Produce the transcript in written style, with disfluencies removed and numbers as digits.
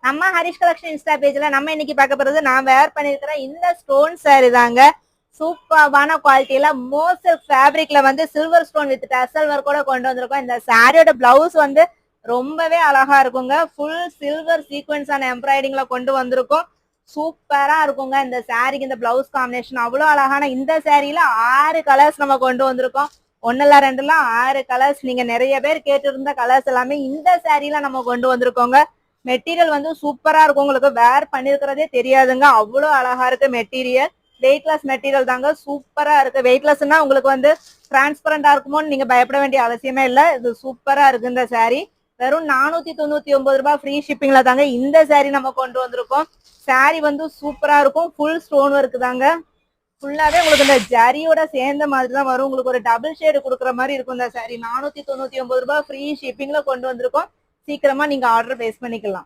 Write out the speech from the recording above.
நம்ம Harish collection Insta பேஜ்ல நம்ம இன்னைக்கு பார்க்க போறது நான் வேர் பண்ணிருக்கிற இந்த ஸ்டோன் சாரி தாங்க. சூப்பரான குவாலிட்டியில மோசல் ஃபேப்ரிக்ல வந்து சில்வர் ஸ்டோன் வித் டசல் ஒர்க்கோட கொண்டு வந்திருக்கோம். இந்த சாரியோட பிளவுஸ் வந்து ரொம்பவே அழகா இருக்குங்க. ஃபுல் சில்வர் சீக்வன்ஸான எம்ப்ராய்டிங்ல கொண்டு வந்திருக்கோம். சூப்பரா இருக்குங்க இந்த சாரிக்கு. இந்த பிளவுஸ் காம்பினேஷன் அவ்வளோ அழகான. இந்த சாரியில 6 கலர்ஸ் நம்ம கொண்டு வந்திருக்கோம். ஒன்னுல ரெண்டுல 6 கலர்ஸ். நீங்க நிறைய பேர் கேட்டு இருந்த கலர்ஸ் எல்லாமே இந்த சாரியில நம்ம கொண்டு வந்திருக்கோங்க. மெட்டீரியல் வந்து சூப்பரா இருக்கும். உங்களுக்கு வேர் பண்ணிருக்கிறதே தெரியாதுங்க. அவ்வளோ அழகா இருக்கு மெட்டீரியல். வெயிட்லெஸ் மெட்டீரியல் தாங்க. சூப்பரா இருக்கு. வெயிட்லெஸ்னா உங்களுக்கு வந்து டிரான்ஸ்பரண்டா இருக்குமோன்னு நீங்க பயப்பட வேண்டிய அவசியமே இல்லை. இது சூப்பரா இருக்கு. இந்த சாரி வெறும் 499 ரூபாய் ஃப்ரீ ஷிப்பிங்ல தாங்க இந்த சாரி நம்ம கொண்டு வந்திருக்கோம். சாரி வந்து சூப்பரா இருக்கும். ஃபுல் ஸ்டோன் ஒர்க் தாங்க. ஃபுல்லாவே உங்களுக்கு இந்த ஜரியோட சேர்ந்த மாதிரி தான் வரும். உங்களுக்கு ஒரு டபுள் ஷேடு கொடுக்குற மாதிரி இருக்கும் இந்த சாரி. 499 ரூபாய் ஃப்ரீ ஷிப்பிங்ல கொண்டு வந்திருக்கோம். சீக்கிரமா நீங்க ஆர்டர் பேஸ் பண்ணிக்கலாம்.